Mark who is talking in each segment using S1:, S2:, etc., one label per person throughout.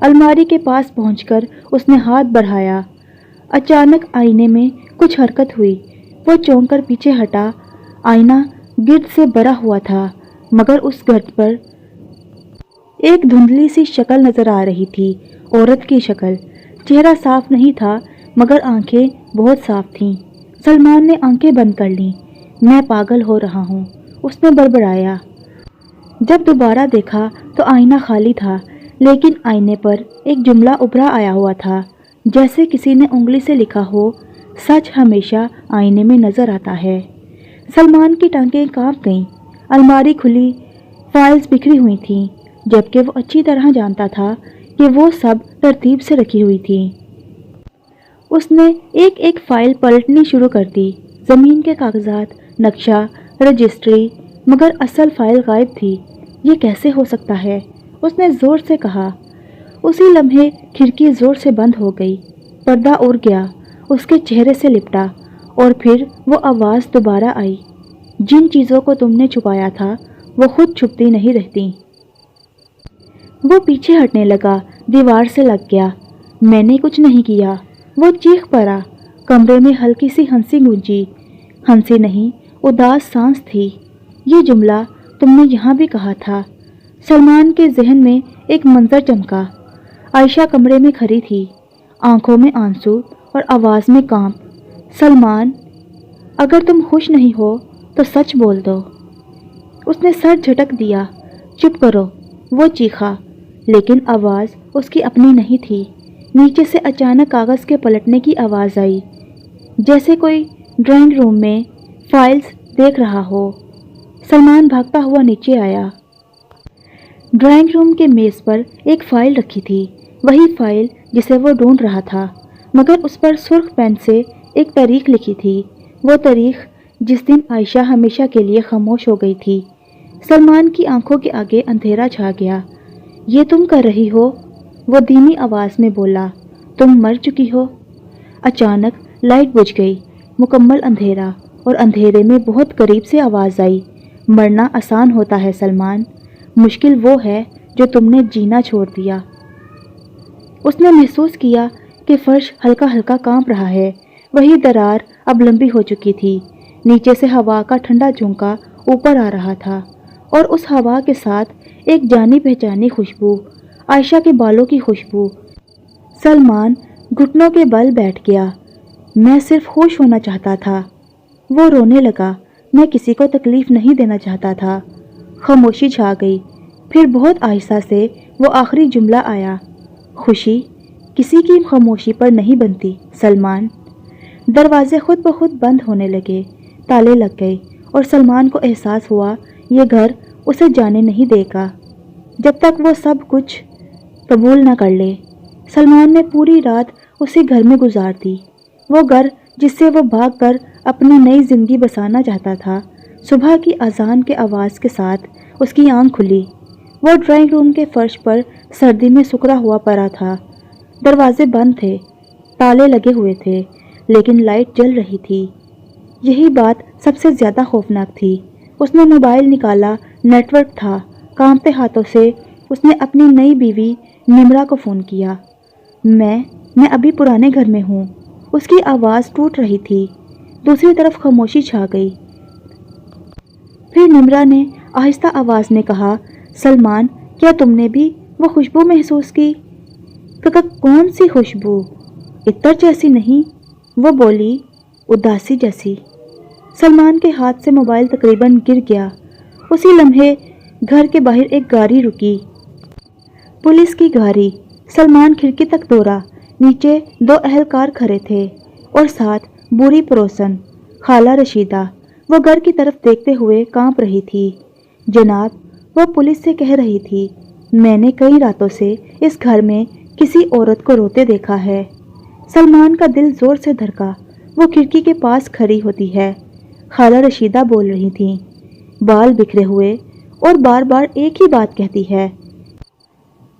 S1: الماری کے پاس پہنچ کر اس نے ہاتھ بڑھایا۔ اچانک آئینے میں کچھ حرکت ہوئی۔ وہ چونک کر پیچھے ہٹا۔ آئینہ گرد سے بھرا ہوا تھا، مگر اس گرد پر ایک دھندلی سی شکل نظر آ رہی تھی، عورت کی شکل۔ چہرہ صاف نہیں تھا، مگر آنکھیں بہت صاف تھیں۔ سلمان نے آنکھیں بند کر لیں۔ میں پاگل ہو رہا ہوں، اس نے بڑبڑایا۔ جب دوبارہ دیکھا تو آئینہ خالی تھا، لیکن آئینے پر ایک جملہ ابھرا آیا ہوا تھا، جیسے کسی نے انگلی سے لکھا ہو، سچ ہمیشہ آئینے میں نظر آتا ہے۔ سلمان کی ٹانگیں کانپ گئیں۔ الماری کھلی، فائلز بکھری ہوئی تھیں، جبکہ وہ اچھی طرح جانتا تھا کہ وہ سب ترتیب سے رکھی ہوئی تھیں۔ اس نے ایک ایک فائل پلٹنی شروع کر دی، زمین کے کاغذات، نقشہ، رجسٹری، مگر اصل فائل غائب تھی۔ یہ کیسے ہو سکتا ہے؟ اس نے زور سے کہا۔ اسی لمحے کھڑکی زور سے بند ہو گئی، پردہ اڑ گیا، اس کے چہرے سے لپٹا، اور پھر وہ آواز دوبارہ آئی، جن چیزوں کو تم نے چھپایا تھا وہ خود چھپتی نہیں رہتی۔ وہ پیچھے ہٹنے لگا، دیوار سے لگ گیا۔ میں نے کچھ نہیں کیا، وہ چیخ پڑا۔ کمرے میں ہلکی سی ہنسی گونجی۔ ہنسی نہیں، اداس سانس تھی۔ یہ جملہ تم نے یہاں بھی کہا تھا۔ سلمان کے ذہن میں ایک منظر چمکا۔ عائشہ کمرے میں کھڑی تھی، آنکھوں میں آنسو اور آواز میں کانپ۔ سلمان، اگر تم خوش نہیں ہو تو سچ بول دو۔ اس نے سر جھٹک دیا۔ چپ کرو، وہ چیخا، لیکن آواز اس کی اپنی نہیں تھی۔ نیچے سے اچانک کاغذ کے پلٹنے کی آواز آئی، جیسے کوئی ڈرائنگ روم میں فائلز دیکھ رہا ہو۔ سلمان بھاگتا ہوا نیچے آیا۔ ڈرائنگ روم کے میز پر ایک فائل رکھی تھی، وہی فائل جسے وہ ڈھونڈ رہا تھا، مگر اس پر سرخ پین سے ایک تاریخ لکھی تھی، وہ تاریخ جس دن عائشہ ہمیشہ کے لیے خاموش ہو گئی تھی۔ سلمان کی آنکھوں کے آگے اندھیرا چھا گیا۔ یہ تم کر رہی ہو؟ وہ دھیمی آواز میں بولا۔ تم مر چکی ہو۔ اچانک لائٹ بجھ گئی، مکمل اندھیرا، اور اندھیرے میں بہت قریب سے آواز آئی، مرنا آسان ہوتا ہے سلمان، مشکل وہ ہے جو تم نے جینا چھوڑ دیا۔ اس نے محسوس کیا کہ فرش ہلکا ہلکا کانپ رہا ہے۔ وہی درار اب لمبی ہو چکی تھی، نیچے سے ہوا کا ٹھنڈا جھونکا اوپر آ رہا تھا، اور اس ہوا کے ساتھ ایک جانی پہچانی خوشبو، عائشہ کے بالوں کی خوشبو۔ سلمان گھٹنوں کے بل بیٹھ گیا۔ میں صرف خوش ہونا چاہتا تھا۔ وہ رونے لگا۔ میں کسی کو تکلیف نہیں دینا چاہتا تھا۔ خاموشی چھا گئی، پھر بہت آہستہ سے وہ آخری جملہ آیا، خوشی کسی کی خاموشی پر نہیں بنتی سلمان۔ دروازے خود بخود بند ہونے لگے، تالے لگ گئے، اور سلمان کو احساس ہوا یہ گھر اسے جانے نہیں دے گا جب تک وہ سب کچھ قبول نہ کر لے۔ سلمان نے پوری رات اسی گھر میں گزار دی، وہ گھر جس سے وہ بھاگ کر اپنی نئی زندگی بسانا چاہتا تھا۔ صبح کی اذان کے آواز کے ساتھ اس کی آنکھ کھلی۔ وہ ڈرائنگ روم کے فرش پر سردی میں سکڑا ہوا پڑا تھا۔ دروازے بند تھے، تالے لگے ہوئے تھے، لیکن لائٹ جل رہی تھی۔ یہی بات سب سے زیادہ خوفناک تھی۔ اس نے موبائل نکالا، نیٹ ورک تھا۔ کانپتے ہاتھوں سے اس نے اپنی نئی بیوی نمرا کو فون کیا۔ میں ابھی پرانے گھر میں ہوں۔ اس کی آواز ٹوٹ رہی تھی۔ دوسری طرف خاموشی چھا گئی۔ پھر نمرا نے آہستہ آواز میں کہا، سلمان، کیا تم نے بھی وہ خوشبو محسوس کی؟ کون سی خوشبو؟ عطر جیسی نہیں، وہ بولی، اداسی جیسی۔ سلمان کے ہاتھ سے موبائل تقریباً گر گیا۔ اسی لمحے گھر کے باہر ایک گاڑی رکی، پولیس کی گاڑی۔ سلمان کھڑکی تک دوڑا۔ نیچے 2 اہلکار کھڑے تھے، اور ساتھ بوڑھی پڑوسن خالہ رشیدہ۔ وہ گھر کی طرف دیکھتے ہوئے کانپ رہی تھی۔ جناب، وہ پولیس سے کہہ رہی تھی، میں نے کئی راتوں سے اس گھر میں کسی عورت کو روتے دیکھا ہے۔ سلمان کا دل زور سے دھڑکا۔ وہ کھڑکی کے پاس کھڑی ہوتی ہے۔ خالہ رشیدہ بول رہی تھیں، بال بکھرے ہوئے، اور بار بار ایک ہی بات کہتی ہے۔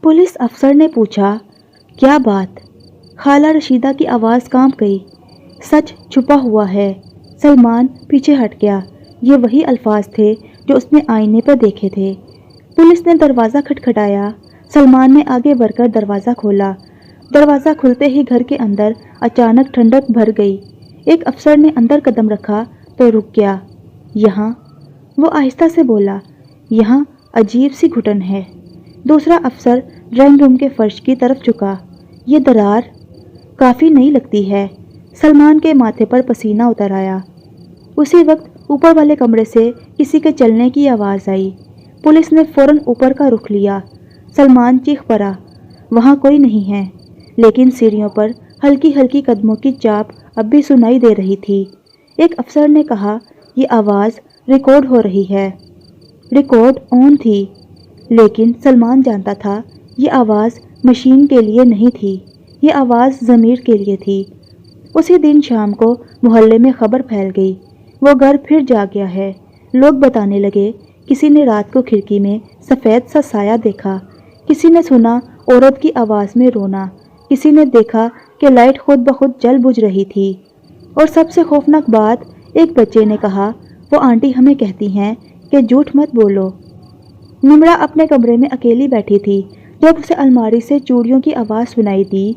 S1: پولیس افسر نے پوچھا، کیا بات؟ خالہ رشیدہ کی آواز کانپ گئی، سچ چھپا ہوا ہے۔ سلمان پیچھے ہٹ گیا۔ یہ وہی الفاظ تھے جو اس نے آئینے پر دیکھے تھے۔ پولیس نے دروازہ کھٹکھٹایا۔ سلمان نے آگے بڑھ کر دروازہ کھولا۔ دروازہ کھلتے ہی گھر کے اندر اچانک ٹھنڈک بھر گئی۔ ایک افسر نے اندر قدم رکھا تو رک گیا۔ یہاں، وہ آہستہ سے بولا، یہاں عجیب سی گھٹن ہے۔ دوسرا افسر ڈرائنگ روم کے فرش کی طرف جھکا۔ یہ درار کافی نئی لگتی ہے۔ سلمان کے ماتھے پر پسینہ اتر آیا۔ اسی وقت اوپر والے کمرے سے کسی کے چلنے کی آواز آئی۔ پولیس نے فوراً اوپر کا رخ لیا۔ سلمان چیخ پڑا، وہاں کوئی نہیں ہے، لیکن سیڑھیوں پر ہلکی ہلکی قدموں کی چاپ اب بھی سنائی دے رہی تھی۔ ایک افسر نے کہا، یہ آواز ریکارڈ ہو رہی ہے۔ ریکارڈ آن تھی، لیکن سلمان جانتا تھا یہ آواز مشین کے لیے نہیں تھی، یہ آواز ضمیر کے لیے تھی۔ اسی دن شام کو محلے میں خبر پھیل گئی، وہ گھر پھر جا گیا ہے۔ لوگ بتانے لگے، کسی نے رات کو کھڑکی میں سفید سا سایہ دیکھا، کسی نے سنا عورت کی آواز میں رونا، کسی نے دیکھا کہ لائٹ خود بخود جل بجھ رہی تھی، اور سب سے خوفناک بات، ایک بچے نے کہا، وہ آنٹی ہمیں کہتی ہیں کہ جھوٹ مت بولو۔ نمرا اپنے کمرے میں اکیلی بیٹھی تھی جب اسے الماری سے چوڑیوں کی آواز سنائی دی،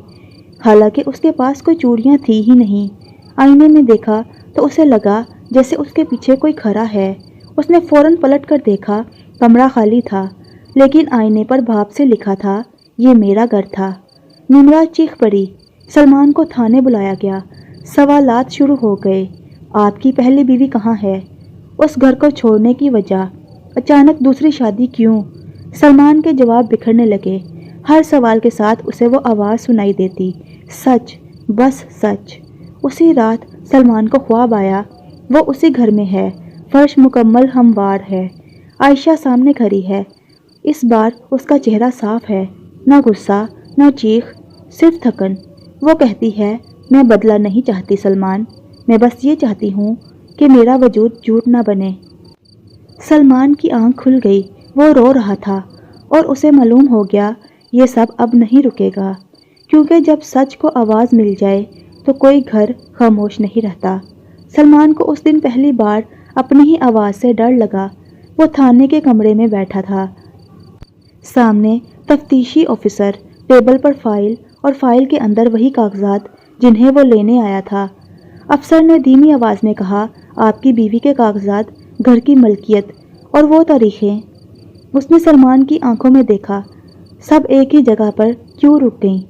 S1: حالانکہ اس کے پاس کوئی چوڑیاں تھی ہی نہیں۔ آئینے میں دیکھا تو اسے لگا جیسے اس کے پیچھے کوئی کھڑا ہے۔ اس نے فوراً پلٹ کر دیکھا، کمرہ خالی تھا، لیکن آئینے پر بھاپ سے لکھا تھا، یہ میرا گھر تھا۔ نمرا چیخ پڑی۔ سلمان کو تھانے بلایا گیا۔ سوالات شروع ہو گئے، آپ کی پہلی بیوی کہاں ہے؟ اس گھر کو چھوڑنے کی وجہ، اچانک دوسری شادی کیوں؟ سلمان کے جواب بکھرنے لگے۔ ہر سوال کے ساتھ اسے وہ آواز سنائی دیتی، سچ، بس سچ۔ اسی رات سلمان کو خواب آیا، وہ اسی گھر میں ہے، فرش مکمل ہموار ہے، عائشہ سامنے کھڑی ہے۔ اس بار اس کا چہرہ صاف ہے، نہ غصہ، نہ چیخ، صرف تھکن۔ وہ کہتی ہے، میں بدلہ نہیں چاہتی سلمان، میں بس یہ چاہتی ہوں کہ میرا وجود جھوٹ نہ بنے۔ سلمان کی آنکھ کھل گئی، وہ رو رہا تھا، اور اسے معلوم ہو گیا یہ سب اب نہیں رکے گا، کیونکہ جب سچ کو آواز مل جائے تو کوئی گھر خاموش نہیں رہتا۔ سلمان کو اس دن پہلی بار اپنی ہی آواز سے ڈر لگا۔ وہ تھانے کے کمرے میں بیٹھا تھا۔ سامنے تفتیشی آفیسر، ٹیبل پر فائل، اور فائل کے اندر وہی کاغذات جنہیں وہ لینے آیا تھا۔ افسر نے دھیمی آواز میں کہا، آپ کی بیوی کے کاغذات، گھر کی ملکیت، اور وہ تاریخیں۔ اس نے سلمان کی آنکھوں میں دیکھا، سب ایک ہی جگہ پر کیوں رک گئیں؟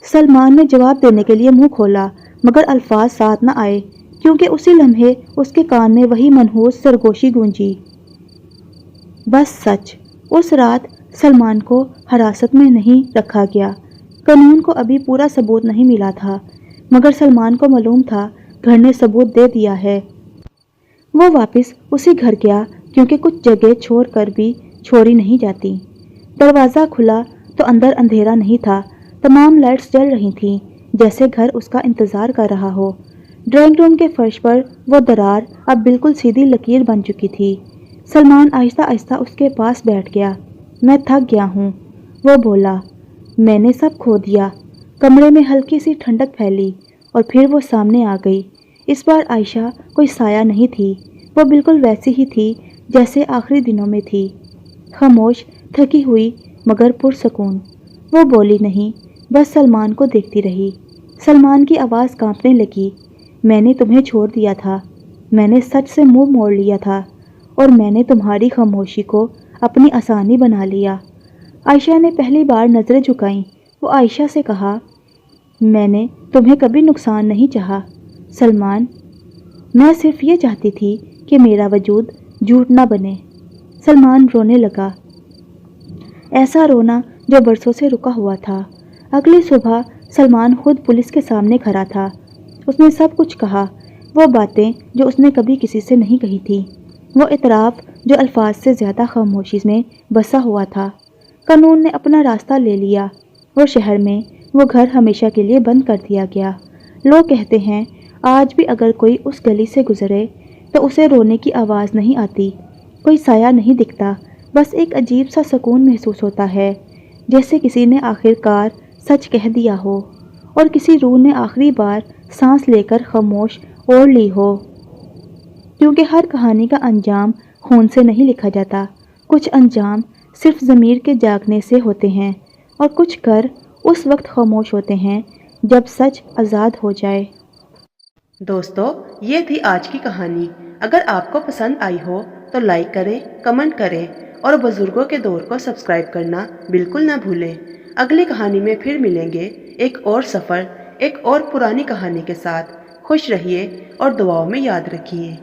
S1: سلمان نے جواب دینے کے لیے منہ کھولا، مگر الفاظ ساتھ نہ آئے، کیونکہ اسی لمحے اس کے کان میں وہی منحوس سرگوشی گونجی، بس سچ۔ اس رات سلمان کو حراست میں نہیں رکھا گیا۔ قانون کو ابھی پورا ثبوت نہیں ملا تھا، مگر سلمان کو معلوم تھا گھر نے ثبوت دے دیا ہے۔ وہ واپس اسی گھر گیا، کیونکہ کچھ جگہ چھوڑ کر بھی چھوڑی نہیں جاتی۔ دروازہ کھلا تو اندر اندھیرا نہیں تھا، تمام لائٹس جل رہی تھیں، جیسے گھر اس کا انتظار کر رہا ہو۔ ڈرائنگ روم کے فرش پر وہ درار اب بالکل سیدھی لکیر بن چکی تھی۔ سلمان آہستہ آہستہ اس کے پاس بیٹھ گیا۔ میں تھک گیا ہوں، وہ بولا، میں نے سب کھو دیا۔ کمرے میں ہلکی سی ٹھنڈک پھیلی، اور پھر وہ سامنے آ گئی۔ اس بار عائشہ کوئی سایہ نہیں تھی، وہ بالکل ویسی ہی تھی جیسے آخری دنوں میں تھی، خاموش، تھکی ہوئی، مگر پرسکون۔ وہ بولی نہیں، بس سلمان کو دیکھتی رہی۔ سلمان کی آواز کانپنے لگی، میں نے تمہیں چھوڑ دیا تھا، میں نے سچ سے منہ موڑ لیا تھا، اور میں نے تمہاری خاموشی کو اپنی آسانی بنا لیا۔ عائشہ نے پہلی بار نظریں جھکائیں۔ وہ عائشہ سے کہا، میں نے تمہیں کبھی نقصان نہیں چاہا سلمان، میں صرف یہ چاہتی تھی کہ میرا وجود جھوٹ نہ بنے۔ سلمان رونے لگا، ایسا رونا جو برسوں سے رکا ہوا تھا۔ اگلی صبح سلمان خود پولیس کے سامنے کھڑا تھا۔ اس نے سب کچھ کہا، وہ باتیں جو اس نے کبھی کسی سے نہیں کہی تھی، وہ اعتراف جو الفاظ سے زیادہ خاموشی میں بسا ہوا تھا۔ قانون نے اپنا راستہ لے لیا، اور شہر میں وہ گھر ہمیشہ کے لیے بند کر دیا گیا۔ لوگ کہتے ہیں آج بھی اگر کوئی اس گلی سے گزرے تو اسے رونے کی آواز نہیں آتی، کوئی سایہ نہیں دکھتا، بس ایک عجیب سا سکون محسوس ہوتا ہے، جیسے کسی نے آخر کار سچ کہہ دیا ہو، اور کسی روح نے آخری بار سانس لے کر خاموش اوڑھ لی ہو۔ کیونکہ ہر کہانی کا انجام خون سے نہیں لکھا جاتا، کچھ انجام صرف ضمیر کے جاگنے سے ہوتے ہیں، اور کچھ گر اس وقت خاموش ہوتے ہیں جب سچ آزاد ہو جائے۔
S2: دوستو، یہ تھی آج کی کہانی۔ اگر آپ کو پسند آئی ہو تو لائک کریں، کمنٹ کریں اور بزرگوں کے دور کو سبسکرائب کرنا بالکل نہ بھولیں۔ اگلی کہانی میں پھر ملیں گے، ایک اور سفر، ایک اور پرانی کہانی کے ساتھ۔ خوش رہیے اور دعاؤں میں یاد رکھیے۔